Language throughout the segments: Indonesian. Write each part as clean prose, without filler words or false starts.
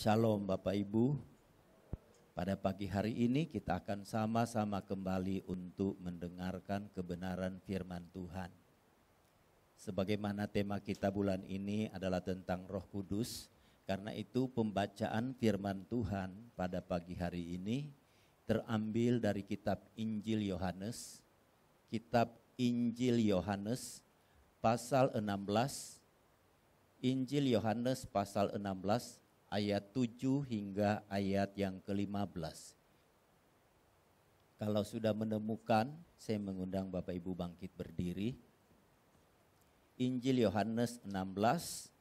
Shalom Bapak Ibu. Pada pagi hari ini kita akan sama-sama kembali untuk mendengarkan kebenaran firman Tuhan. Sebagaimana tema kita bulan ini adalah tentang Roh Kudus, karena itu pembacaan firman Tuhan pada pagi hari ini terambil dari kitab Injil Yohanes. Kitab Injil Yohanes pasal 16. Injil Yohanes pasal 16 ayat 7 hingga ayat yang ke-15. Kalau sudah menemukan, saya mengundang Bapak Ibu bangkit berdiri. Injil Yohanes 16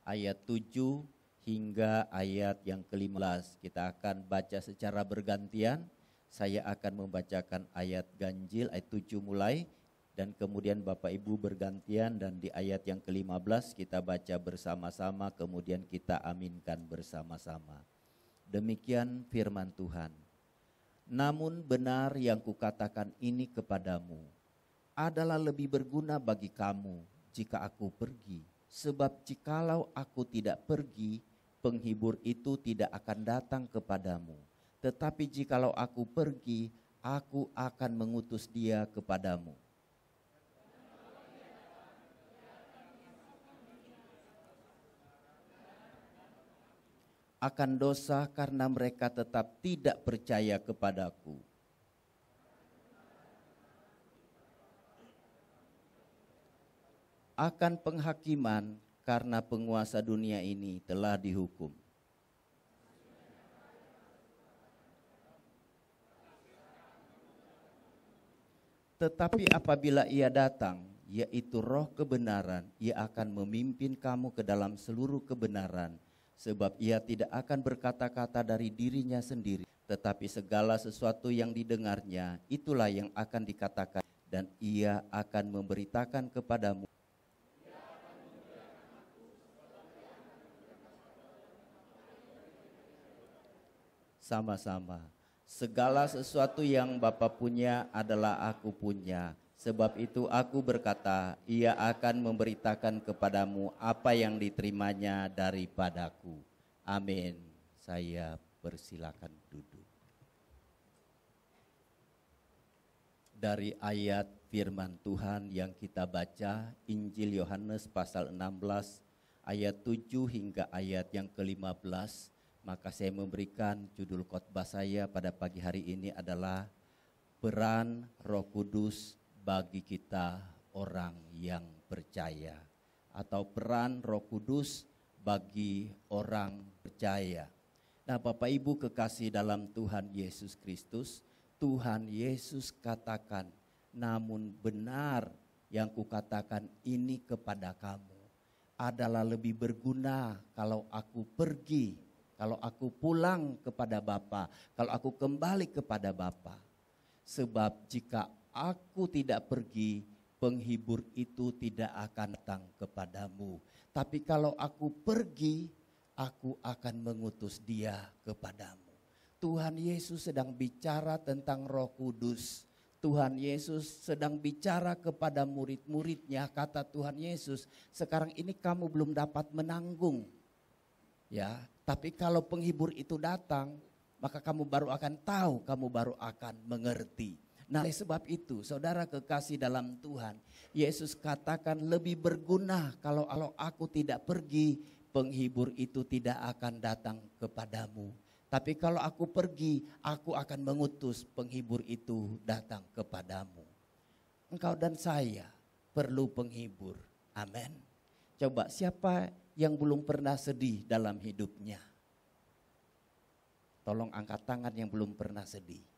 ayat 7 hingga ayat yang ke-15. Kita akan baca secara bergantian. Saya akan membacakan ayat ganjil, ayat 7 mulai. Dan kemudian Bapak Ibu bergantian, dan di ayat yang ke-15 kita baca bersama-sama, kemudian kita aminkan bersama-sama. Demikian firman Tuhan. Namun benar yang kukatakan ini kepadamu adalah lebih berguna bagi kamu jika aku pergi. Sebab jikalau aku tidak pergi, penghibur itu tidak akan datang kepadamu. Tetapi jikalau aku pergi, aku akan mengutus dia kepadamu. Akan dosa karena mereka tetap tidak percaya kepadaku. Akan penghakiman karena penguasa dunia ini telah dihukum. Tetapi apabila ia datang, yaitu Roh kebenaran, ia akan memimpin kamu ke dalam seluruh kebenaran. Sebab ia tidak akan berkata-kata dari dirinya sendiri, tetapi segala sesuatu yang didengarnya, itulah yang akan dikatakan, dan ia akan memberitakan kepadamu. Sama-sama, segala sesuatu yang Bapa punya adalah aku punya. Sebab itu aku berkata, ia akan memberitakan kepadamu apa yang diterimanya daripadaku. Amin. Saya persilakan duduk. Dari ayat firman Tuhan yang kita baca, Injil Yohanes pasal 16 ayat 7 hingga ayat yang ke-15, maka saya memberikan judul khotbah saya pada pagi hari ini adalah peran Roh Kudus bagi kita orang yang percaya, atau peran Roh Kudus bagi orang percaya. Nah, Bapak Ibu kekasih dalam Tuhan Yesus Kristus, Tuhan Yesus katakan, namun benar yang kukatakan ini kepada kamu adalah lebih berguna kalau aku pergi, kalau aku pulang kepada Bapa, kalau aku kembali kepada Bapa. Sebab jika aku tidak pergi, penghibur itu tidak akan datang kepadamu. Tapi kalau aku pergi, aku akan mengutus dia kepadamu. Tuhan Yesus sedang bicara tentang Roh Kudus. Tuhan Yesus sedang bicara kepada murid-muridnya. Kata Tuhan Yesus, sekarang ini kamu belum dapat menanggung. Ya, tapi kalau penghibur itu datang, maka kamu baru akan tahu, kamu baru akan mengerti. Nah, oleh sebab itu, saudara kekasih dalam Tuhan, Yesus katakan lebih berguna kalau aku tidak pergi, penghibur itu tidak akan datang kepadamu. Tapi kalau aku pergi, aku akan mengutus penghibur itu datang kepadamu. Engkau dan saya perlu penghibur. Amin. Coba siapa yang belum pernah sedih dalam hidupnya? Tolong angkat tangan yang belum pernah sedih.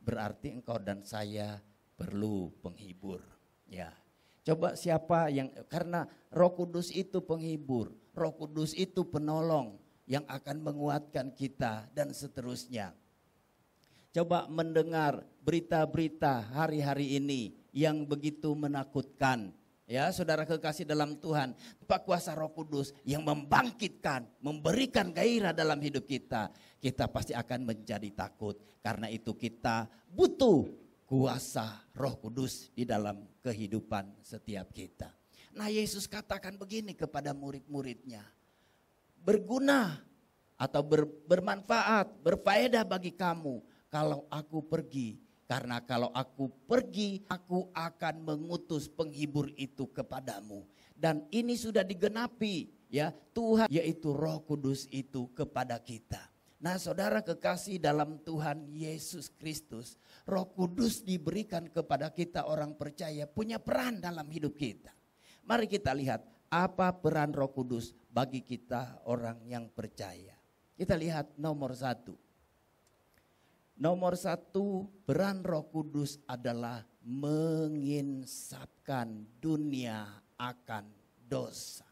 Berarti engkau dan saya perlu penghibur. Ya. Coba siapa yang, karena Roh Kudus itu penghibur, Roh Kudus itu penolong yang akan menguatkan kita dan seterusnya. Coba mendengar berita-berita hari-hari ini yang begitu menakutkan. Ya, saudara kekasih dalam Tuhan, Pak kuasa Roh Kudus yang membangkitkan, memberikan gairah dalam hidup kita, kita pasti akan menjadi takut. Karena itu kita butuh kuasa Roh Kudus di dalam kehidupan setiap kita. Nah, Yesus katakan begini kepada murid-muridnya, berguna atau bermanfaat, berfaedah bagi kamu kalau aku pergi. Karena kalau aku pergi, aku akan mengutus penghibur itu kepadamu. Dan ini sudah digenapi ya Tuhan, yaitu Roh Kudus itu kepada kita. Nah saudara kekasih dalam Tuhan Yesus Kristus, Roh Kudus diberikan kepada kita orang percaya, punya peran dalam hidup kita. Mari kita lihat apa peran Roh Kudus bagi kita orang yang percaya. Kita lihat nomor 1. Nomor 1, peran Roh Kudus adalah menginsapkan dunia akan dosa.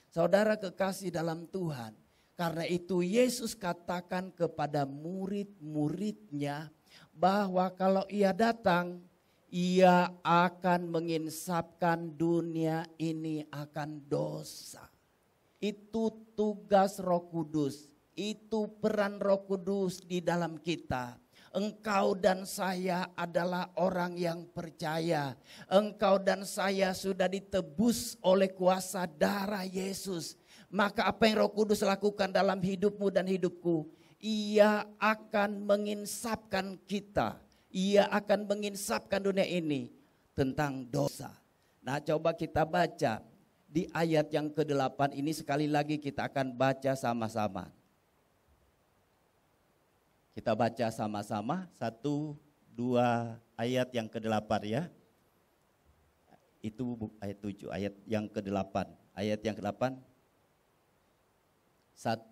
Saudara kekasih dalam Tuhan, karena itu Yesus katakan kepada murid-muridnya bahwa kalau ia datang, ia akan menginsapkan dunia ini akan dosa. Itu tugas Roh Kudus, itu peran Roh Kudus di dalam kita. Engkau dan saya adalah orang yang percaya. Engkau dan saya sudah ditebus oleh kuasa darah Yesus. Maka apa yang Roh Kudus lakukan dalam hidupmu dan hidupku, ia akan menginsapkan kita. Ia akan menginsapkan dunia ini tentang dosa. Nah coba kita baca di ayat yang ke-8 ini, sekali lagi kita akan baca sama-sama. Kita baca sama-sama 1, 2 ayat yang ke-8 ya. Itu ayat 7, ayat yang ke-8. Ayat yang ke-8. 1,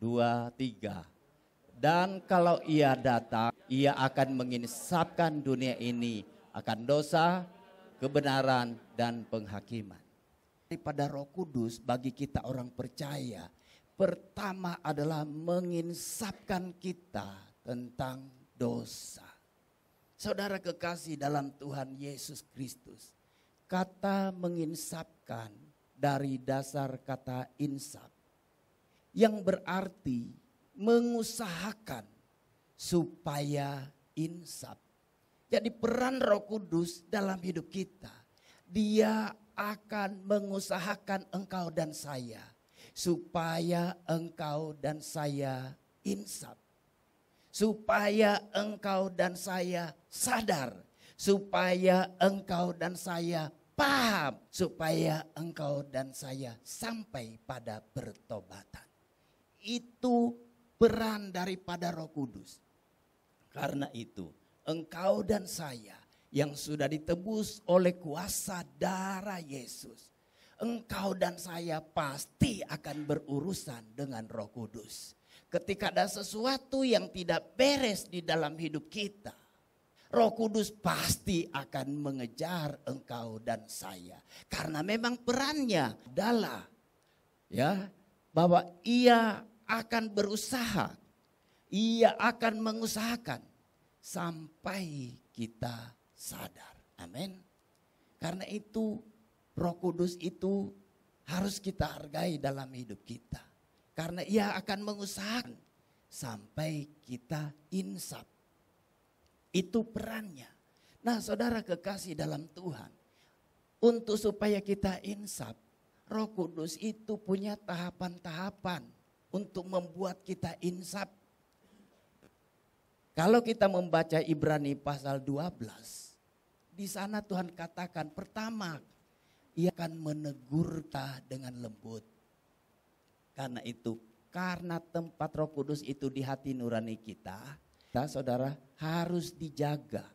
2, 3. Dan kalau ia datang, ia akan menginsapkan dunia ini akan dosa, kebenaran, dan penghakiman. Daripada Roh Kudus bagi kita orang percaya, pertama adalah menginsapkan kita tentang dosa. Saudara kekasih dalam Tuhan Yesus Kristus, kata menginsapkan dari dasar kata insaf, yang berarti mengusahakan supaya insaf. Jadi peran Roh Kudus dalam hidup kita, dia akan mengusahakan engkau dan saya supaya engkau dan saya insaf. Supaya engkau dan saya sadar, supaya engkau dan saya paham, supaya engkau dan saya sampai pada pertobatan. Itu peran daripada Roh Kudus. Karena itu engkau dan saya yang sudah ditebus oleh kuasa darah Yesus, engkau dan saya pasti akan berurusan dengan Roh Kudus. Ketika ada sesuatu yang tidak beres di dalam hidup kita, Roh Kudus pasti akan mengejar engkau dan saya. Karena memang perannya adalah ya bahwa ia akan berusaha, ia akan mengusahakan sampai kita sadar. Amin. Karena itu Roh Kudus itu harus kita hargai dalam hidup kita. Karena ia akan mengusahakan sampai kita insaf. Itu perannya. Nah saudara kekasih dalam Tuhan, untuk supaya kita insaf, Roh Kudus itu punya tahapan-tahapan untuk membuat kita insaf. Kalau kita membaca Ibrani pasal 12, di sana Tuhan katakan pertama, ia akan menegur kita dengan lembut. Karena itu, karena tempat Roh Kudus itu di hati nurani kita, saudara harus dijaga.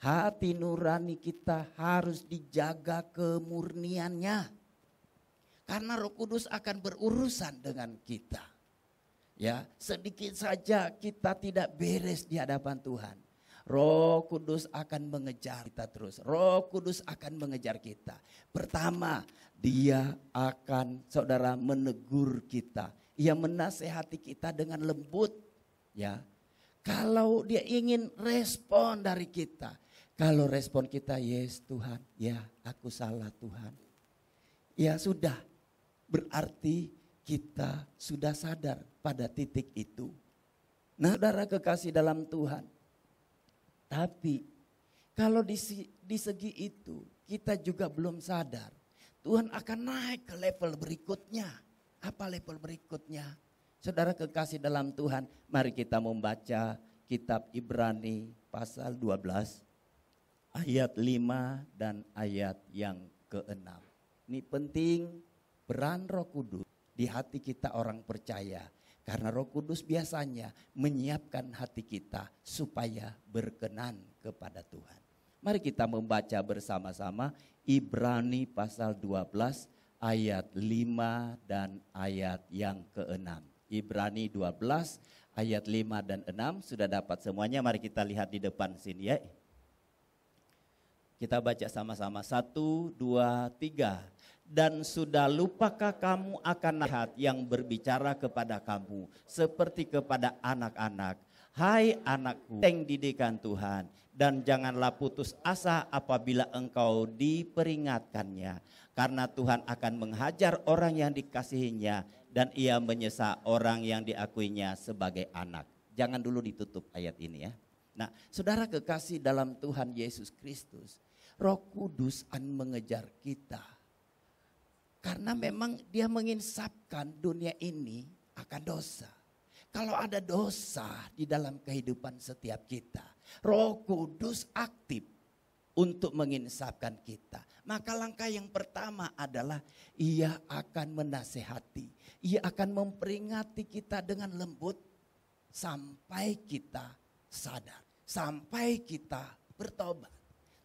Hati nurani kita harus dijaga kemurniannya. Karena Roh Kudus akan berurusan dengan kita. Ya, sedikit saja kita tidak beres di hadapan Tuhan, Roh Kudus akan mengejar kita terus. Roh Kudus akan mengejar kita. Pertama, dia akan saudara menegur kita. Ia menasehati kita dengan lembut. Ya, kalau dia ingin respon dari kita. Kalau respon kita, yes Tuhan, ya aku salah Tuhan. Ya sudah, berarti kita sudah sadar pada titik itu. Nah saudara kekasih dalam Tuhan. Tapi kalau di segi itu kita juga belum sadar. Tuhan akan naik ke level berikutnya. Apa level berikutnya? Saudara kekasih dalam Tuhan, mari kita membaca kitab Ibrani pasal 12 ayat 5 dan ayat yang ke-6. Ini penting peran Roh Kudus di hati kita orang percaya. Karena Roh Kudus biasanya menyiapkan hati kita supaya berkenan kepada Tuhan. Mari kita membaca bersama-sama Ibrani pasal 12 ayat 5 dan ayat yang ke-6. Ibrani 12 ayat 5 dan 6 sudah dapat semuanya, mari kita lihat di depan sini ya. Kita baca sama-sama 1, 2, 3. Dan sudah lupakah kamu akan nasihat yang berbicara kepada kamu seperti kepada anak-anak? Hai anakku, teng didikan Tuhan dan janganlah putus asa apabila engkau diperingatkannya. Karena Tuhan akan menghajar orang yang dikasihinya dan ia menyesa orang yang diakuinya sebagai anak. Jangan dulu ditutup ayat ini ya. Nah, saudara kekasih dalam Tuhan Yesus Kristus, Roh Kudus akan mengejar kita. Karena memang dia menginsapkan dunia ini akan dosa. Kalau ada dosa di dalam kehidupan setiap kita, Roh Kudus aktif untuk menginsapkan kita. Maka langkah yang pertama adalah ia akan menasehati. Ia akan memperingati kita dengan lembut sampai kita sadar. Sampai kita bertobat.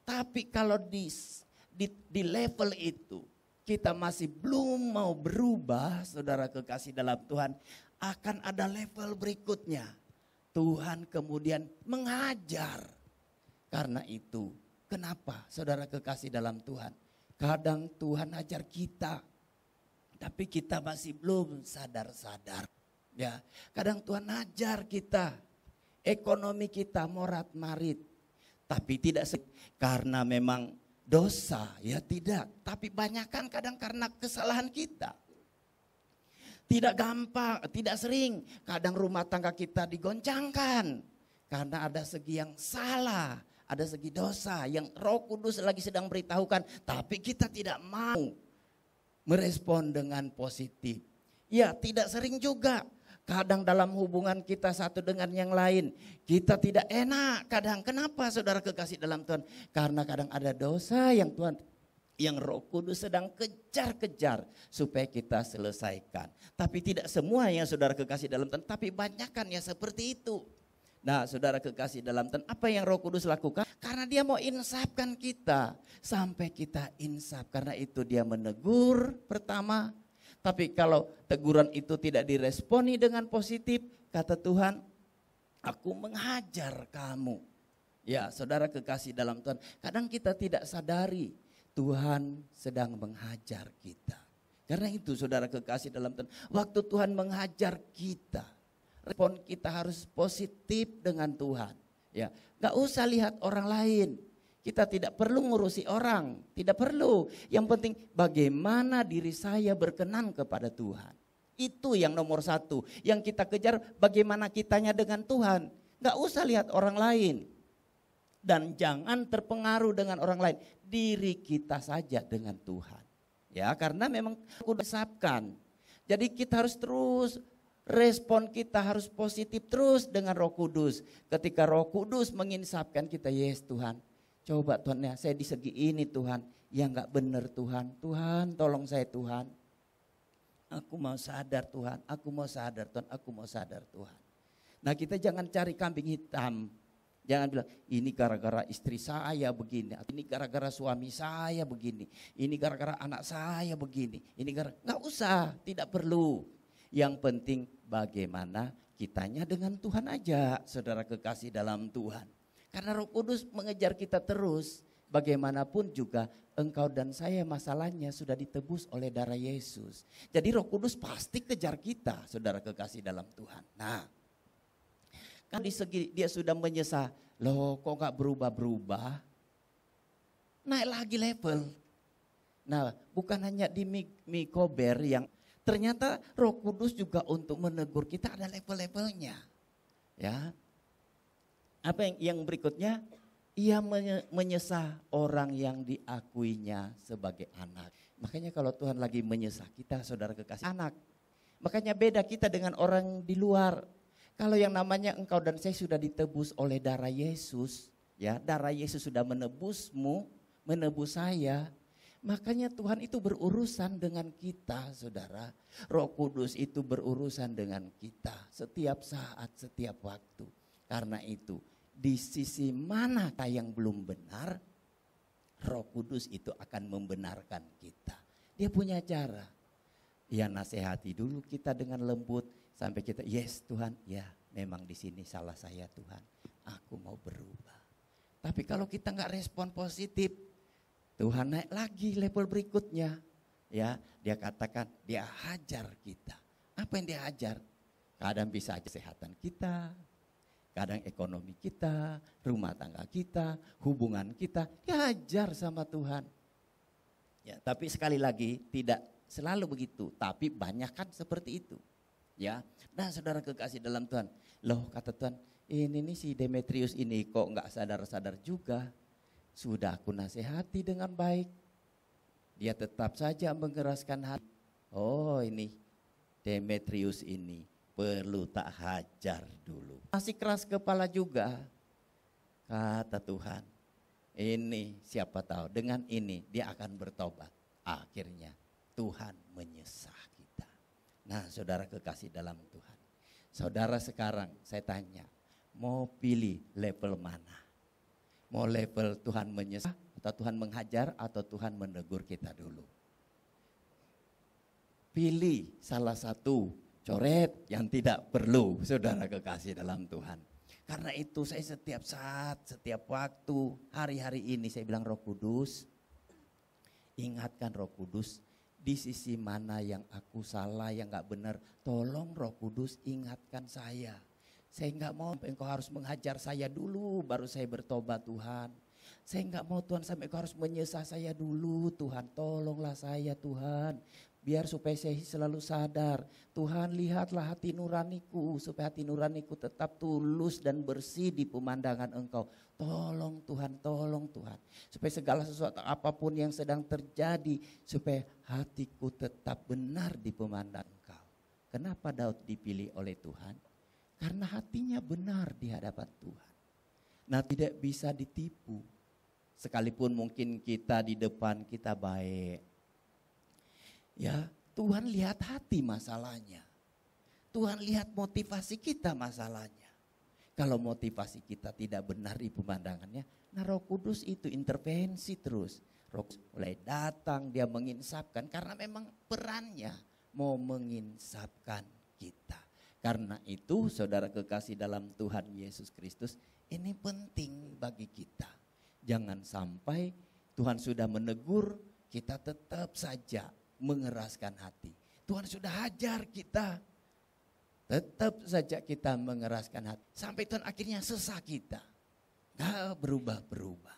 Tapi kalau di level itu kita masih belum mau berubah, saudara kekasih dalam Tuhan, akan ada level berikutnya. Tuhan kemudian mengajar. Karena itu, kenapa saudara kekasih dalam Tuhan? Kadang Tuhan ajar kita, tapi kita masih belum sadar-sadar. Ya, kadang Tuhan ajar kita, ekonomi kita morat-marit, tapi tidak karena memang dosa, ya tidak. Tapi banyakkan kadang karena kesalahan kita. Tidak gampang, tidak sering. Kadang rumah tangga kita digoncangkan. Karena ada segi yang salah, ada segi dosa yang Roh Kudus lagi sedang beritahukan. Tapi kita tidak mau merespon dengan positif. Ya tidak sering juga. Kadang dalam hubungan kita satu dengan yang lain, kita tidak enak. Kadang kenapa saudara kekasih dalam Tuhan? Karena kadang ada dosa yang Tuhan, yang Roh Kudus sedang kejar-kejar supaya kita selesaikan. Tapi tidak semua yang saudara kekasih dalam Tuhan, tapi banyakkan yang seperti itu. Nah saudara kekasih dalam Tuhan, apa yang Roh Kudus lakukan? Karena dia mau insafkan kita, sampai kita insaf. Karena itu dia menegur pertama. Tapi kalau teguran itu tidak diresponi dengan positif, kata Tuhan, aku menghajar kamu. Ya saudara kekasih dalam Tuhan, kadang kita tidak sadari Tuhan sedang menghajar kita. Karena itu saudara kekasih dalam Tuhan, waktu Tuhan menghajar kita, respon kita harus positif dengan Tuhan. Ya, gak usah lihat orang lain. Kita tidak perlu ngurusi orang, tidak perlu. Yang penting bagaimana diri saya berkenan kepada Tuhan. Itu yang nomor satu. Yang kita kejar bagaimana kitanya dengan Tuhan. Gak usah lihat orang lain. Dan jangan terpengaruh dengan orang lain. Diri kita saja dengan Tuhan. Ya karena memang aku disapkan. Jadi kita harus terus, respon kita harus positif terus dengan Roh Kudus. Ketika Roh Kudus menginsapkan kita, yes Tuhan. Coba Tuhan ya, saya di segi ini Tuhan, yang gak benar Tuhan. Tuhan tolong saya Tuhan. Aku mau sadar Tuhan, aku mau sadar Tuhan, aku mau sadar Tuhan. Nah kita jangan cari kambing hitam. Jangan bilang ini gara-gara istri saya begini, ini gara-gara suami saya begini, ini gara-gara anak saya begini. Ini gak usah, tidak perlu. Yang penting bagaimana kitanya dengan Tuhan aja, saudara kekasih dalam Tuhan. Karena Roh Kudus mengejar kita terus, bagaimanapun juga engkau dan saya masalahnya sudah ditebus oleh darah Yesus. Jadi Roh Kudus pasti kejar kita, saudara kekasih dalam Tuhan. Nah, kan di segi dia sudah menyesal, loh kok gak berubah-berubah? Naik lagi level. Nah, bukan hanya di Mikober yang ternyata Roh Kudus juga untuk menegur kita ada level-levelnya. Ya. Apa yang berikutnya? Ia menyesah orang yang diakuinya sebagai anak. Makanya kalau Tuhan lagi menyesah kita, saudara kekasih, anak. Makanya beda kita dengan orang di luar. Kalau yang namanya engkau dan saya sudah ditebus oleh darah Yesus, ya, darah Yesus sudah menebusmu, menebus saya. Makanya Tuhan itu berurusan dengan kita, saudara. Roh Kudus itu berurusan dengan kita setiap saat, setiap waktu. Karena itu, di sisi manakah yang belum benar, Roh Kudus itu akan membenarkan kita. Dia punya cara. Dia nasihati dulu kita dengan lembut sampai kita, yes Tuhan, ya memang di sini salah saya Tuhan. Aku mau berubah. Tapi kalau kita nggak respon positif, Tuhan naik lagi level berikutnya. Ya, dia katakan dia hajar kita. Apa yang dia hajar? Kadang bisa aja kesehatan kita, kadang ekonomi kita, rumah tangga kita, hubungan kita, dia hajar sama Tuhan. Ya, tapi sekali lagi tidak selalu begitu, tapi banyak kan seperti itu. Ya, nah saudara kekasih dalam Tuhan, loh kata Tuhan, ini nih si Demetrius ini kok nggak sadar-sadar juga. Sudah aku nasihati dengan baik. Dia tetap saja mengeraskan hati. Oh ini Demetrius ini perlu tak hajar dulu. Masih keras kepala juga. Kata Tuhan. Ini siapa tahu dengan ini dia akan bertobat. Akhirnya Tuhan menyesah kita. Nah saudara kekasih dalam Tuhan. Saudara sekarang saya tanya. Mau pilih level mana? Mau level Tuhan menyesah atau Tuhan menghajar atau Tuhan menegur kita dulu. Pilih salah satu, coret yang tidak perlu saudara kekasih dalam Tuhan. Karena itu saya setiap saat, setiap waktu, hari-hari ini saya bilang Roh Kudus. Ingatkan Roh Kudus di sisi mana yang aku salah, yang gak benar. Tolong Roh Kudus ingatkan saya. Saya enggak mau engkau harus menghajar saya dulu baru saya bertobat Tuhan. Saya enggak mau Tuhan sampai engkau harus menyesah saya dulu Tuhan. Tolonglah saya Tuhan. Biar supaya saya selalu sadar. Tuhan lihatlah hati nuraniku. Supaya hati nuraniku tetap tulus dan bersih di pemandangan engkau. Tolong Tuhan, tolong Tuhan. Supaya segala sesuatu apapun yang sedang terjadi. Supaya hatiku tetap benar di pemandangan engkau. Kenapa Daud dipilih oleh Tuhan? Karena hatinya benar di hadapan Tuhan. Nah tidak bisa ditipu. Sekalipun mungkin kita di depan kita baik. Ya Tuhan lihat hati masalahnya. Tuhan lihat motivasi kita masalahnya. Kalau motivasi kita tidak benar di pemandangannya. Nah Roh Kudus itu intervensi terus. Roh Kudus mulai datang dia menginsapkan. Karena memang perannya mau menginsapkan kita. Karena itu saudara kekasih dalam Tuhan Yesus Kristus ini penting bagi kita. Jangan sampai Tuhan sudah menegur kita tetap saja mengeraskan hati. Tuhan sudah hajar kita. Tetap saja kita mengeraskan hati. Sampai Tuhan akhirnya sesah kita. Gak berubah-berubah.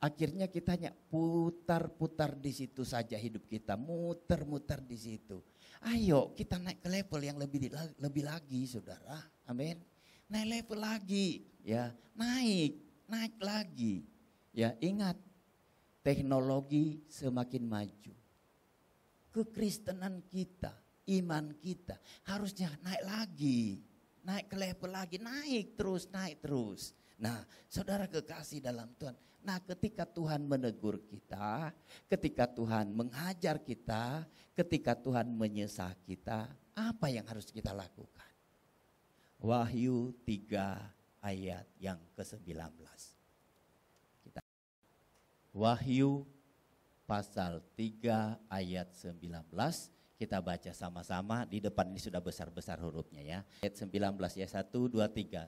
Akhirnya kita hanya putar-putar di situ saja hidup kita. Muter-muter di situ. Ayo kita naik ke level yang lebih lagi saudara. Amin. Naik level lagi. Ya, naik lagi. Ya, ingat teknologi semakin maju. Kekristenan kita, iman kita harusnya naik lagi. Naik ke level lagi, naik terus. Nah, saudara kekasih dalam Tuhan. Nah, ketika Tuhan menegur kita, ketika Tuhan menghajar kita, ketika Tuhan menyesah kita, apa yang harus kita lakukan? Wahyu 3 ayat yang ke-19. Wahyu pasal 3 ayat 19. Kita baca sama-sama, di depan ini sudah besar-besar hurufnya ya. Ayat 19 ya, 1, 2, 3.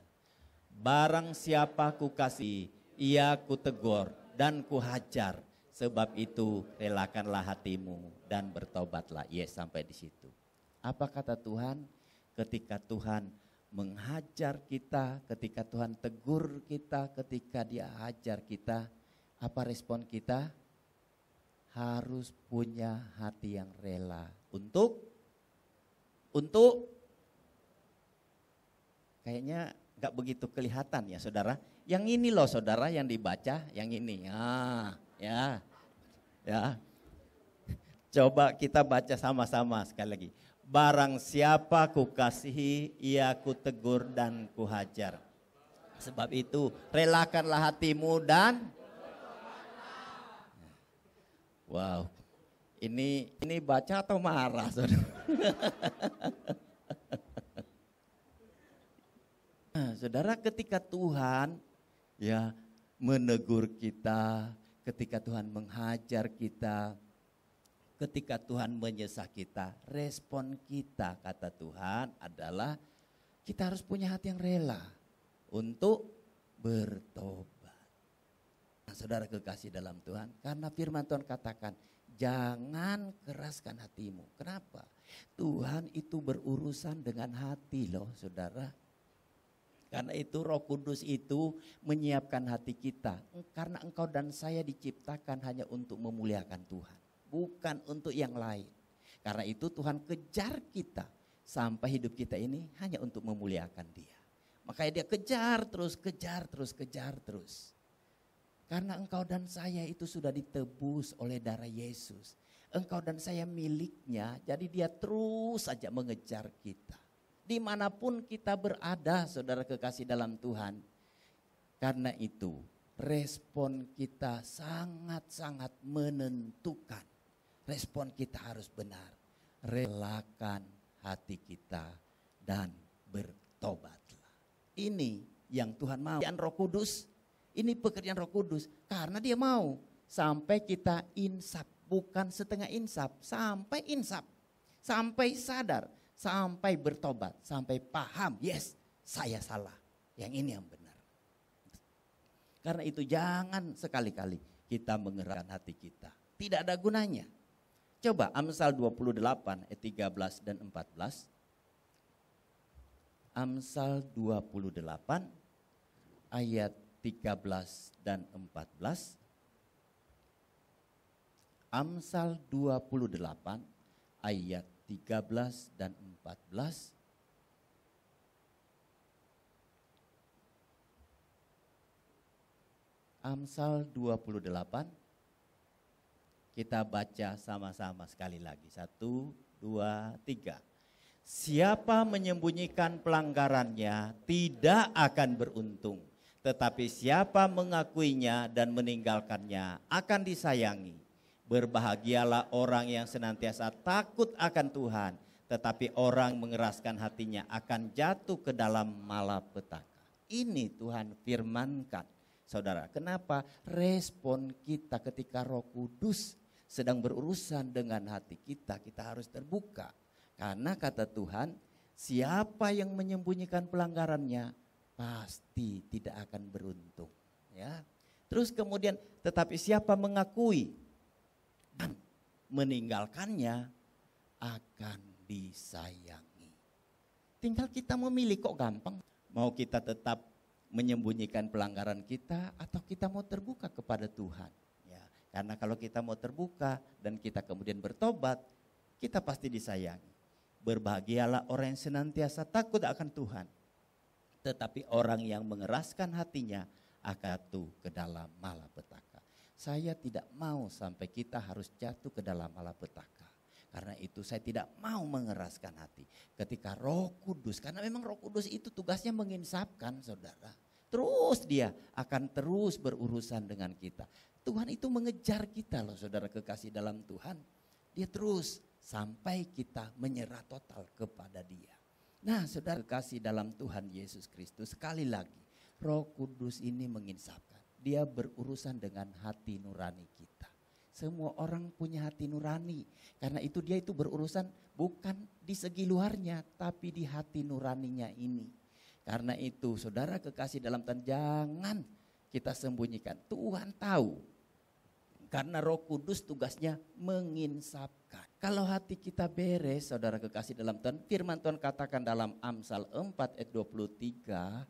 Barang siapa ku kasih, ia ku tegur dan ku hajar. Sebab itu relakanlah hatimu dan bertobatlah. Yes, sampai di situ. Apa kata Tuhan? Ketika Tuhan menghajar kita, ketika Tuhan tegur kita, ketika dia hajar kita, apa respon kita? Harus punya hati yang rela untuk kayaknya gak begitu kelihatan ya saudara. Yang ini loh saudara yang dibaca, yang ini. Ya. Coba kita baca sama-sama sekali lagi. Barang siapa kukasihi, ia kutegur dan kuhajar. Sebab itu relakanlah hatimu dan wow, ini baca atau marah, saudara? Nah, saudara, ketika Tuhan ya menegur kita, ketika Tuhan menghajar kita, ketika Tuhan menyesah kita, respon kita kata Tuhan adalah kita harus punya hati yang rela untuk bertobat. Nah, saudara kekasih dalam Tuhan, karena firman Tuhan katakan, jangan keraskan hatimu. Kenapa? Tuhan itu berurusan dengan hati loh, saudara. Karena itu Roh Kudus itu menyiapkan hati kita. Karena engkau dan saya diciptakan hanya untuk memuliakan Tuhan, bukan untuk yang lain. Karena itu Tuhan kejar kita sampai hidup kita ini hanya untuk memuliakan Dia. Makanya Dia kejar terus. Karena engkau dan saya itu sudah ditebus oleh darah Yesus. Engkau dan saya miliknya, jadi Dia terus saja mengejar kita. Dimanapun kita berada, saudara kekasih dalam Tuhan. Karena itu respon kita sangat-sangat menentukan. Respon kita harus benar. Relakan hati kita dan bertobatlah. Ini yang Tuhan mau. Pekerjaan Roh Kudus, ini pekerjaan Roh Kudus. Karena Dia mau sampai kita insaf. Bukan setengah insaf, sampai insaf. Sampai sadar. Sampai bertobat, sampai paham, yes, saya salah. Yang ini yang benar. Karena itu jangan sekali-kali kita mengerahkan hati kita. Tidak ada gunanya. Coba Amsal 28 ayat 13 dan 14. Amsal 28 ayat 13 dan 14. Amsal 28 ayat 13 dan 14. Amsal 28. Kita baca sama-sama sekali lagi. 1, 2, 3. Siapa menyembunyikan pelanggarannya tidak akan beruntung. Tetapi siapa mengakuinya dan meninggalkannya akan disayangi. Berbahagialah orang yang senantiasa takut akan Tuhan, tetapi orang mengeraskan hatinya akan jatuh ke dalam malapetaka. Ini Tuhan firmankan. Saudara, kenapa respon kita ketika Roh Kudus sedang berurusan dengan hati kita, kita harus terbuka. Karena kata Tuhan, siapa yang menyembunyikan pelanggarannya pasti tidak akan beruntung. Ya. Terus kemudian, tetapi siapa mengakui dan meninggalkannya akan disayangi. Tinggal kita memilih, kok gampang. Mau kita tetap menyembunyikan pelanggaran kita atau kita mau terbuka kepada Tuhan. Ya, karena kalau kita mau terbuka dan kita kemudian bertobat, kita pasti disayangi. Berbahagialah orang yang senantiasa takut akan Tuhan. Tetapi orang yang mengeraskan hatinya akan jatuh ke dalam malapetaka. Saya tidak mau sampai kita harus jatuh ke dalam malapetaka. Karena itu saya tidak mau mengeraskan hati. Ketika Roh Kudus, karena memang Roh Kudus itu tugasnya menginsafkan, saudara. Terus Dia akan terus berurusan dengan kita. Tuhan itu mengejar kita loh, saudara kekasih dalam Tuhan. Dia terus sampai kita menyerah total kepada Dia. Nah, saudara kekasih dalam Tuhan Yesus Kristus, sekali lagi Roh Kudus ini menginsafkan. Dia berurusan dengan hati nurani kita. Semua orang punya hati nurani. Karena itu Dia itu berurusan bukan di segi luarnya, tapi di hati nuraninya ini. Karena itu saudara kekasih dalam Tuhan, jangan kita sembunyikan. Tuhan tahu. Karena Roh Kudus tugasnya menginsafkan. Kalau hati kita beres, saudara kekasih dalam Tuhan, firman Tuhan katakan dalam Amsal 4 ayat 23,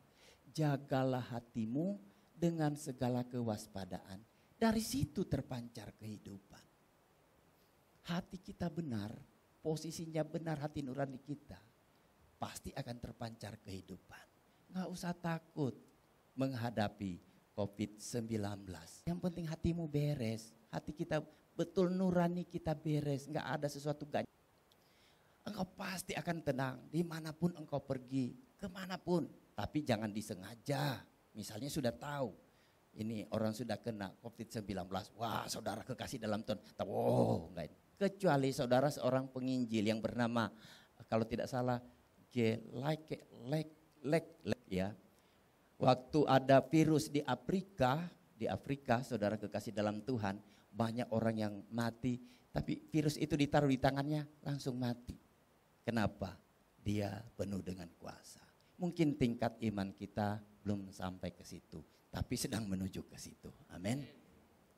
jagalah hatimu dengan segala kewaspadaan. Dari situ terpancar kehidupan. Hati kita benar, posisinya benar hati nurani kita, pasti akan terpancar kehidupan. Nggak usah takut menghadapi COVID-19. Yang penting hatimu beres, hati kita betul nurani kita beres, nggak ada sesuatu ganjil. engkau pasti akan tenang dimanapun engkau pergi, kemanapun. Tapi jangan disengaja, misalnya sudah tahu, ini orang sudah kena COVID-19, wah saudara kekasih dalam Tuhan, enggak. Kecuali saudara seorang penginjil yang bernama, kalau tidak salah, ya. Waktu ada virus di Afrika, saudara kekasih dalam Tuhan, banyak orang yang mati, tapi virus itu ditaruh di tangannya langsung mati. Kenapa? Dia penuh dengan kuasa. Mungkin tingkat iman kita belum sampai ke situ, tapi sedang menuju ke situ. Amin.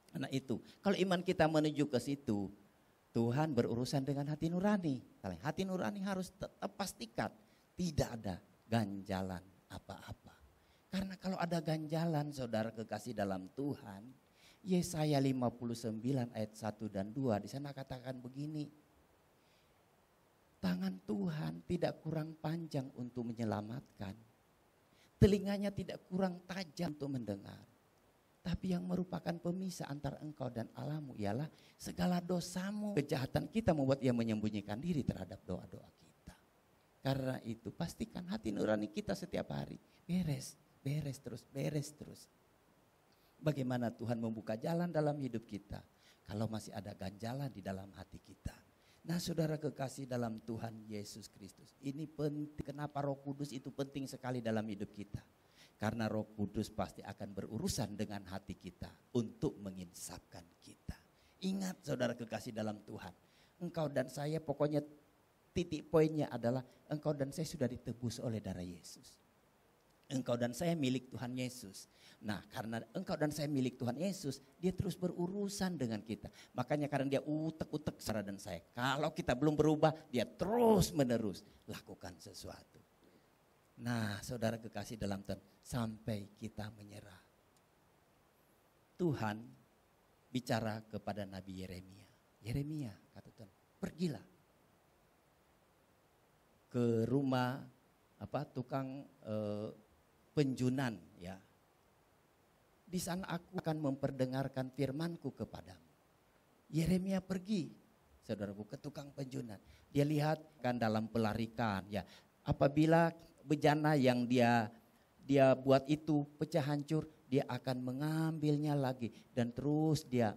Karena itu, kalau iman kita menuju ke situ, Tuhan berurusan dengan hati nurani. Hati nurani harus tetap pastikan tidak ada ganjalan apa-apa. Karena kalau ada ganjalan, saudara kekasih dalam Tuhan, Yesaya 59 ayat 1 dan 2 di sana katakan begini. Tangan Tuhan tidak kurang panjang untuk menyelamatkan. Telinganya tidak kurang tajam untuk mendengar. Tapi yang merupakan pemisah antara engkau dan Allahmu ialah segala dosamu. Kejahatan kita membuat ia menyembunyikan diri terhadap doa-doa kita. Karena itu pastikan hati nurani kita setiap hari beres terus. Bagaimana Tuhan membuka jalan dalam hidup kita kalau masih ada ganjalan di dalam hati kita. Nah saudara kekasih dalam Tuhan Yesus Kristus, ini penting. Kenapa Roh Kudus itu penting sekali dalam hidup kita? Karena Roh Kudus pasti akan berurusan dengan hati kita untuk menginsafkan kita. Ingat saudara kekasih dalam Tuhan, engkau dan saya pokoknya titik poinnya adalah engkau dan saya sudah ditebus oleh darah Yesus. Engkau dan saya milik Tuhan Yesus. Nah karena engkau dan saya milik Tuhan Yesus, dia terus berurusan dengan kita. Makanya karena dia utek-utek saudara dan saya. Kalau kita belum berubah, dia terus menerus lakukan sesuatu. Nah saudara kekasih dalam Tuhan, sampai kita menyerah. Tuhan bicara kepada Nabi Yeremia. Yeremia kata Tuhan, pergilah ke rumah tukang penjunan ya. Di sana aku akan memperdengarkan firmanku kepadamu. Yeremia pergi, saudaraku, ke tukang penjunan. Dia lihat kan dalam pelarikan ya. Apabila bejana yang dia buat itu pecah hancur, dia akan mengambilnya lagi dan terus dia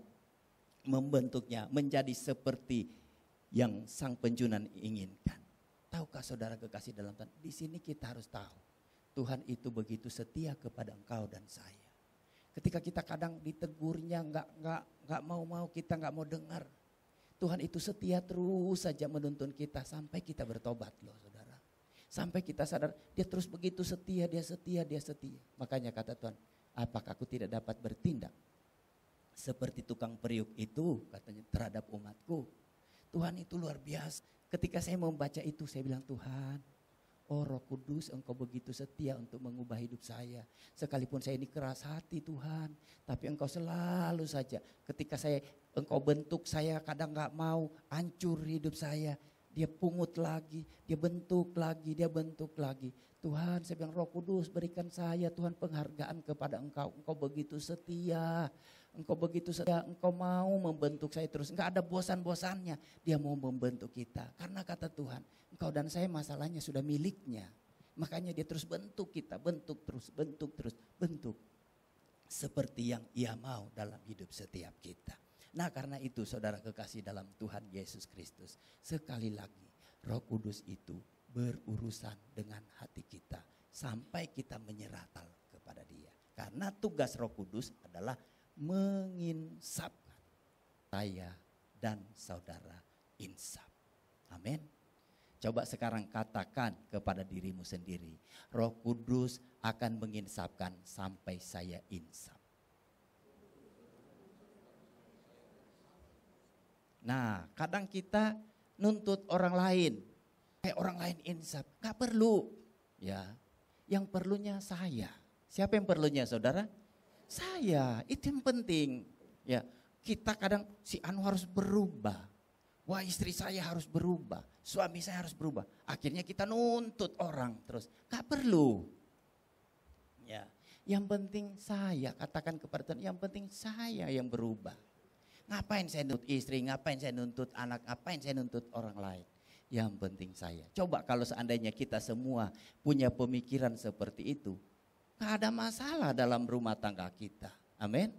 membentuknya menjadi seperti yang sang penjunan inginkan. Tahukah saudara kekasih dalam Tuhan, di sini kita harus tahu Tuhan itu begitu setia kepada engkau dan saya. Ketika kita kadang ditegurnya nggak mau kita nggak mau dengar. Tuhan itu setia terus saja menuntun kita sampai kita bertobat loh saudara. Sampai kita sadar dia terus begitu setia, dia setia. Makanya kata Tuhan, apakah aku tidak dapat bertindak seperti tukang periuk itu katanya terhadap umatku. Tuhan itu luar biasa. Ketika saya membaca itu saya bilang Tuhan, oh Roh Kudus engkau begitu setia untuk mengubah hidup saya. Sekalipun saya ini keras hati Tuhan. Tapi engkau selalu saja ketika engkau bentuk saya kadang gak mau, hancur hidup saya. Dia pungut lagi, dia bentuk lagi. Tuhan saya bilang Roh Kudus berikan saya Tuhan penghargaan kepada engkau. Engkau begitu setia. Engkau mau membentuk saya terus. Enggak ada bosan-bosannya. Dia mau membentuk kita. Karena kata Tuhan, engkau dan saya masalahnya sudah miliknya. Makanya dia terus bentuk kita, bentuk terus. Seperti yang ia mau dalam hidup setiap kita. Nah karena itu saudara kekasih dalam Tuhan Yesus Kristus. Sekali lagi Roh Kudus itu berurusan dengan hati kita. Sampai kita menyerah kepada dia. Karena tugas Roh Kudus adalah menginsafkan saya dan saudara insaf. Amin. Coba sekarang katakan kepada dirimu sendiri, Roh Kudus akan menginsafkan sampai saya insaf. Nah, kadang kita nuntut orang lain, kayak orang lain insaf, gak perlu. Ya, yang perlunya saya. Siapa yang perlunya, saudara? Saya, itu yang penting. Ya, kita kadang si Anu harus berubah. Wah, istri saya harus berubah, suami saya harus berubah. Akhirnya kita nuntut orang terus. Gak perlu. Ya, yang penting saya, katakan kepada Tuhan, yang penting saya yang berubah. Ngapain saya nuntut istri, ngapain saya nuntut anak, ngapain saya nuntut orang lain. yang penting saya. Coba kalau seandainya kita semua punya pemikiran seperti itu, gak ada masalah dalam rumah tangga kita. Amin.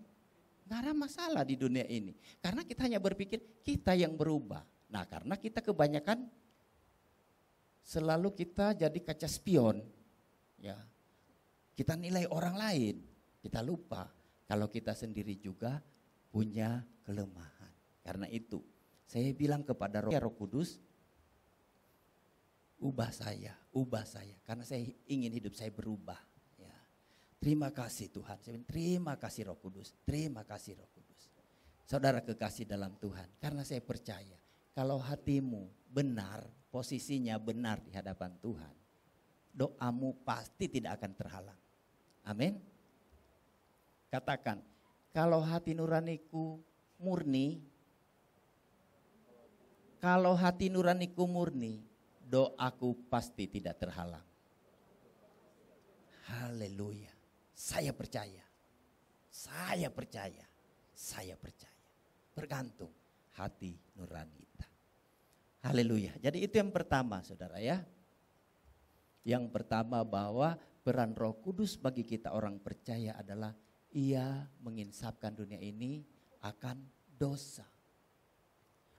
Gak ada masalah di dunia ini. Karena kita hanya berpikir kita yang berubah. Nah karena kita kebanyakan selalu kita jadi kaca spion. Ya, kita nilai orang lain. Kita lupa kalau kita sendiri juga punya kelemahan. Karena itu saya bilang kepada Roh Kudus, ubah saya, karena saya ingin hidup saya berubah. Ya. Terima kasih Tuhan, terima kasih Roh Kudus, terima kasih Roh Kudus. Saudara kekasih dalam Tuhan, karena saya percaya kalau hatimu benar, posisinya benar di hadapan Tuhan, doamu pasti tidak akan terhalang. Amin. Katakan, kalau hati nuraniku murni, doaku pasti tidak terhalang. Haleluya. Saya percaya. Bergantung hati nurani kita. Haleluya. Jadi itu yang pertama saudara ya. Yang pertama bahwa peran Roh Kudus bagi kita orang percaya adalah ia menginsapkan dunia ini akan dosa.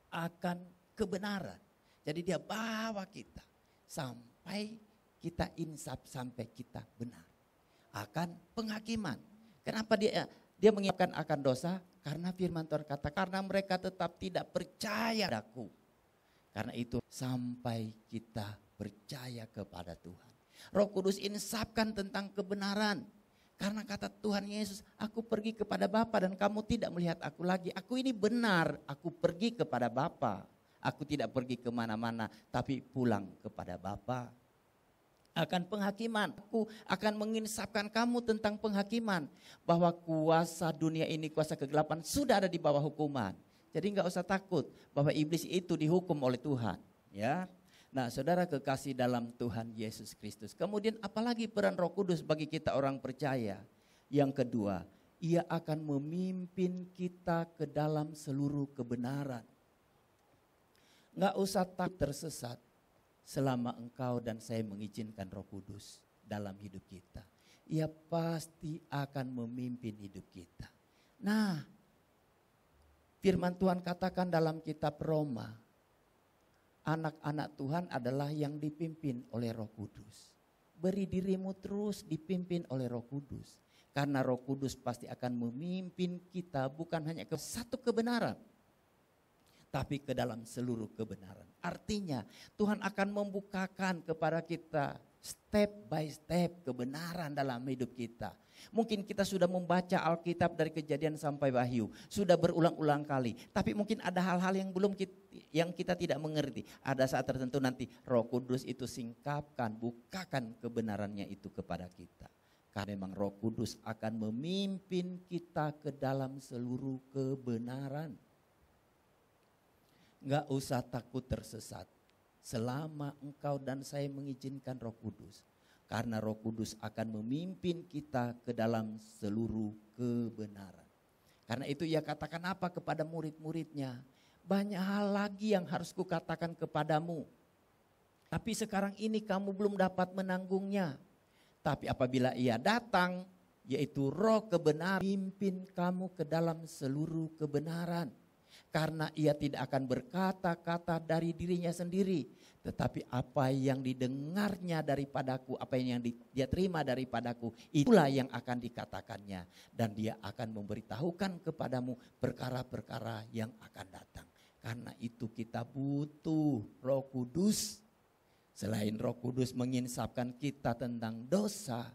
Akan kebenaran. Jadi dia bawa kita sampai kita insaf, sampai kita benar. Akan penghakiman. Kenapa dia mengingatkan akan dosa? Karena firman Tuhan kata, karena mereka tetap tidak percaya padaku. Karena itu sampai kita percaya kepada Tuhan. Roh Kudus insafkan tentang kebenaran. Karena kata Tuhan Yesus, aku pergi kepada Bapa dan kamu tidak melihat aku lagi. Aku ini benar, aku pergi kepada Bapa. Aku tidak pergi kemana-mana, tapi pulang kepada Bapa. Akan penghakiman, aku akan menginsafkan kamu tentang penghakiman. Bahwa kuasa dunia ini, kuasa kegelapan sudah ada di bawah hukuman. Jadi enggak usah takut bahwa iblis itu dihukum oleh Tuhan. Ya. Nah saudara kekasih dalam Tuhan Yesus Kristus. Kemudian apalagi peran Roh Kudus bagi kita orang percaya. Yang kedua, ia akan memimpin kita ke dalam seluruh kebenaran. Enggak usah takut tersesat selama engkau dan saya mengizinkan Roh Kudus dalam hidup kita. Ia pasti akan memimpin hidup kita. Nah, firman Tuhan katakan dalam kitab Roma, anak-anak Tuhan adalah yang dipimpin oleh Roh Kudus. Beri dirimu terus dipimpin oleh Roh Kudus. Karena Roh Kudus pasti akan memimpin kita bukan hanya ke satu kebenaran, tapi ke dalam seluruh kebenaran. Artinya Tuhan akan membukakan kepada kita step by step kebenaran dalam hidup kita. Mungkin kita sudah membaca Alkitab dari Kejadian sampai Wahyu, sudah berulang-ulang kali. Tapi mungkin ada hal-hal yang kita tidak mengerti. Ada saat tertentu nanti Roh Kudus itu singkapkan, bukakan kebenarannya itu kepada kita. Karena memang Roh Kudus akan memimpin kita ke dalam seluruh kebenaran. Enggak usah takut tersesat selama engkau dan saya mengizinkan Roh Kudus. Karena Roh Kudus akan memimpin kita ke dalam seluruh kebenaran. Karena itu ia katakan apa kepada murid-muridnya? Banyak hal lagi yang harus kukatakan kepadamu. Tapi sekarang ini kamu belum dapat menanggungnya. Tapi apabila ia datang, yaitu Roh kebenaran, pimpin kamu ke dalam seluruh kebenaran. Karena ia tidak akan berkata-kata dari dirinya sendiri. Tetapi apa yang didengarnya daripadaku, apa yang dia terima daripadaku, itulah yang akan dikatakannya. Dan dia akan memberitahukan kepadamu perkara-perkara yang akan datang. Karena itu kita butuh Roh Kudus. Selain Roh Kudus menginsapkan kita tentang dosa,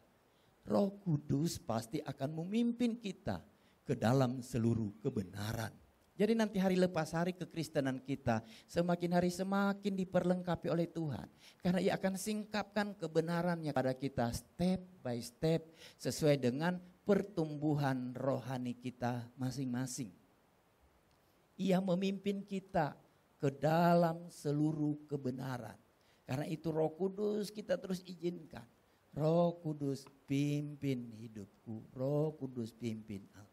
Roh Kudus pasti akan memimpin kita ke dalam seluruh kebenaran. Jadi nanti hari lepas hari kekristenan kita semakin hari semakin diperlengkapi oleh Tuhan. Karena ia akan singkapkan kebenarannya pada kita step by step sesuai dengan pertumbuhan rohani kita masing-masing. Ia memimpin kita ke dalam seluruh kebenaran. Karena itu Roh Kudus kita terus izinkan. Roh Kudus pimpin hidupku, Roh Kudus pimpin aku.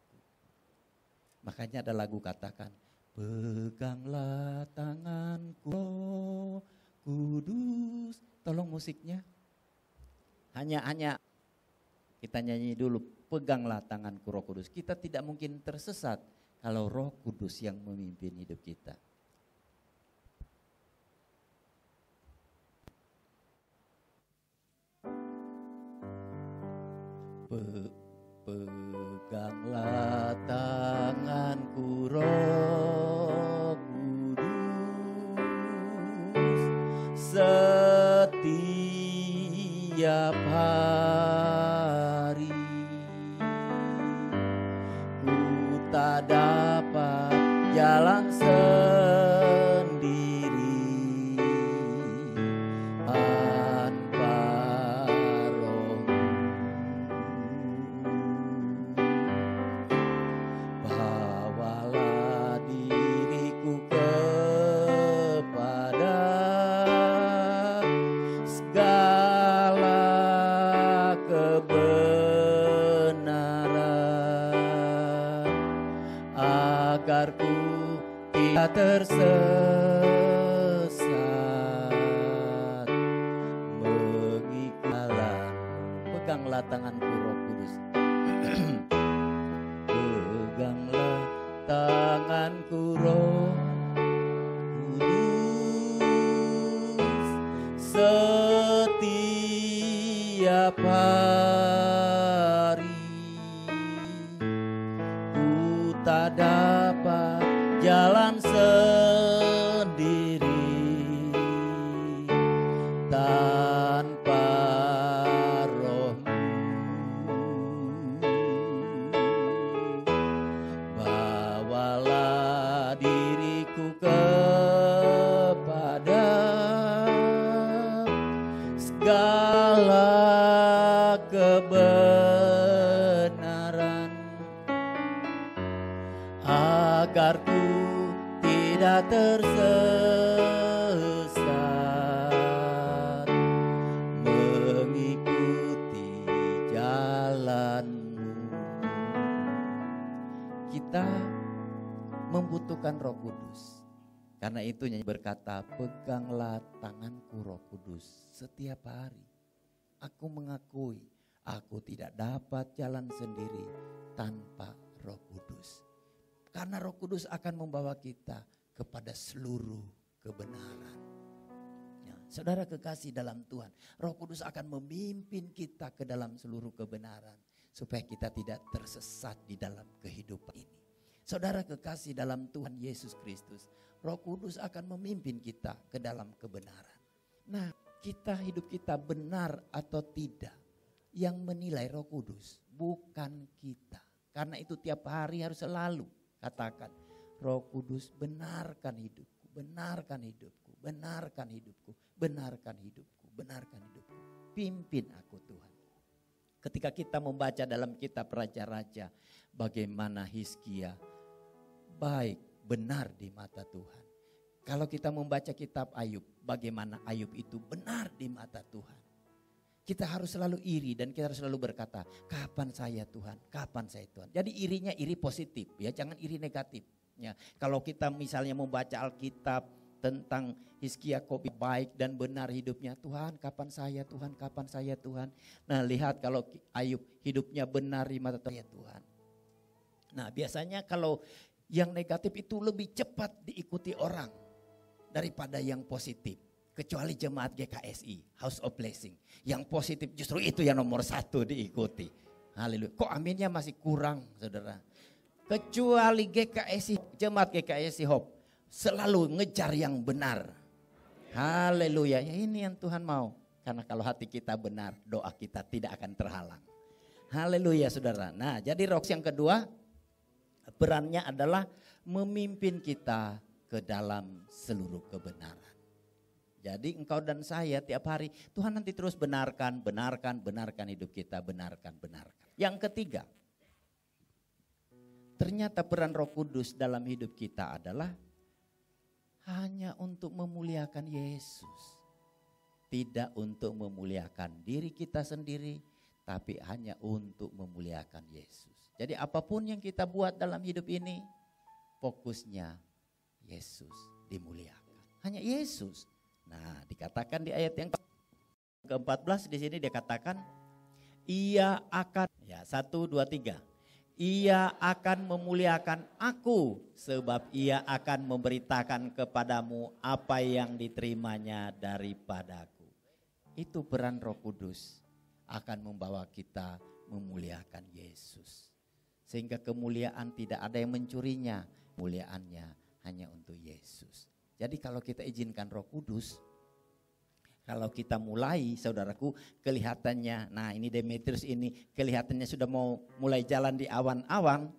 Makanya ada lagu katakan, peganglah tanganku, Tolong musiknya. Hanya kita nyanyi dulu, peganglah tanganku Roh Kudus. Kita tidak mungkin tersesat kalau Roh Kudus yang memimpin hidup kita. Peganglah tanganku Roh Kudus setiap hari. Ku tak dapat jalan sendiri tanpa Roh-Mu. Bawalah diriku kepada segala kebenaran, agar ku tidak tersesat mengikut jalan-Mu. Peganglah tanganku Roh Kudus. Peganglah tanganku Roh Kudus setiap hari. Ku tak dapat jalan sendiri tanpa Roh-Mu. Bawalah diriku kepada segala kebenaran, agar ku tidak tersesat mengikuti jalan-Mu. Kita membutuhkan Roh Kudus. Karena itu nyanyi berkata, peganglah tanganku Roh Kudus setiap hari. Aku mengakui aku tidak dapat jalan sendiri tanpa Roh Kudus. Karena Roh Kudus akan membawa kita kepada seluruh kebenaran. Ya, saudara kekasih dalam Tuhan, Roh Kudus akan memimpin kita ke dalam seluruh kebenaran. Supaya kita tidak tersesat di dalam kehidupan ini. Saudara kekasih dalam Tuhan Yesus Kristus, Roh Kudus akan memimpin kita ke dalam kebenaran. Nah, hidup kita benar atau tidak, yang menilai Roh Kudus, bukan kita. Karena itu tiap hari harus selalu katakan, Roh Kudus benarkan hidupku, benarkan hidupku, benarkan hidupku, benarkan hidupku, benarkan hidupku. Pimpin aku Tuhan. Ketika kita membaca dalam kitab Raja-Raja, bagaimana Hizkia baik, benar di mata Tuhan. Kalau kita membaca kitab Ayub, bagaimana Ayub itu benar di mata Tuhan. Kita harus selalu iri dan kita harus selalu berkata, kapan saya Tuhan, kapan saya Tuhan. Jadi irinya iri positif ya, jangan iri negatif. Ya, kalau kita misalnya membaca Alkitab tentang Hizkia kopi baik dan benar hidupnya, Tuhan kapan saya Tuhan, kapan saya Tuhan. Nah lihat kalau Ayub hidupnya benar di mata Tuhan. Nah biasanya kalau yang negatif itu lebih cepat diikuti orang daripada yang positif. Kecuali jemaat GKSI, House of Blessing. Yang positif justru itu yang nomor 1 diikuti. Haleluya. Kok aminnya masih kurang saudara. Kecuali GKSI, jemaat GKSI Hope selalu ngejar yang benar. Haleluya. Ya ini yang Tuhan mau. Karena kalau hati kita benar, doa kita tidak akan terhalang. Haleluya saudara. Nah jadi roh yang kedua, perannya adalah memimpin kita ke dalam seluruh kebenaran. Jadi engkau dan saya tiap hari, Tuhan nanti terus benarkan hidup kita, benarkan. Yang ketiga, ternyata peran Roh Kudus dalam hidup kita adalah hanya untuk memuliakan Yesus. Tidak untuk memuliakan diri kita sendiri, tapi hanya untuk memuliakan Yesus. Jadi apapun yang kita buat dalam hidup ini, fokusnya Yesus dimuliakan. Hanya Yesus. Nah dikatakan di ayat yang ke-14 di sini dia katakan, ia akan, ya 1, 2, 3. Ia akan memuliakan aku sebab ia akan memberitakan kepadamu apa yang diterimanya daripadaku. Itu peran Roh Kudus akan membawa kita memuliakan Yesus. Sehingga kemuliaan tidak ada yang mencurinya, kemuliaannya hanya untuk Yesus. Jadi kalau kita izinkan Roh Kudus, kalau kita mulai, saudaraku, kelihatannya, nah ini Demetrius ini kelihatannya sudah mau mulai jalan di awan-awan.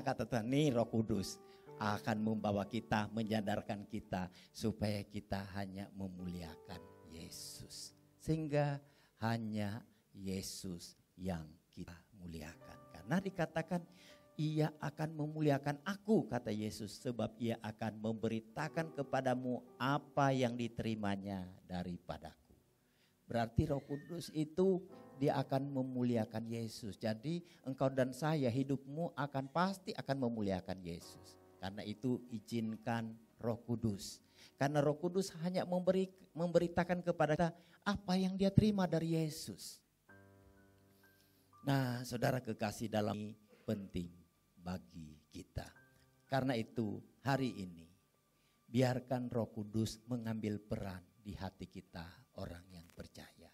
Kata Tuhan, nih Roh Kudus akan membawa kita, menyadarkan kita supaya kita hanya memuliakan Yesus. Sehingga hanya Yesus yang kita muliakan. Karena dikatakan, ia akan memuliakan aku, kata Yesus, sebab ia akan memberitakan kepadamu apa yang diterimanya daripadaku. Berarti Roh Kudus itu dia akan memuliakan Yesus. Jadi engkau dan saya, hidupmu pasti akan memuliakan Yesus. Karena itu izinkan Roh Kudus. Karena Roh Kudus hanya memberitakan kepada kita apa yang dia terima dari Yesus. Nah, saudara kekasih, dalam ini penting bagi kita. Karena itu hari ini biarkan Roh Kudus mengambil peran di hati kita orang yang percaya.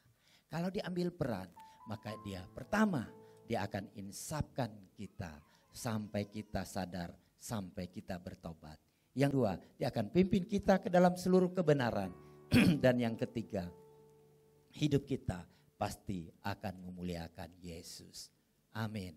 Kalau diambil peran, maka pertama dia akan insapkan kita sampai kita sadar, sampai kita bertobat. Yang kedua, dia akan pimpin kita ke dalam seluruh kebenaran. Dan yang ketiga, hidup kita pasti akan memuliakan Yesus. Amin.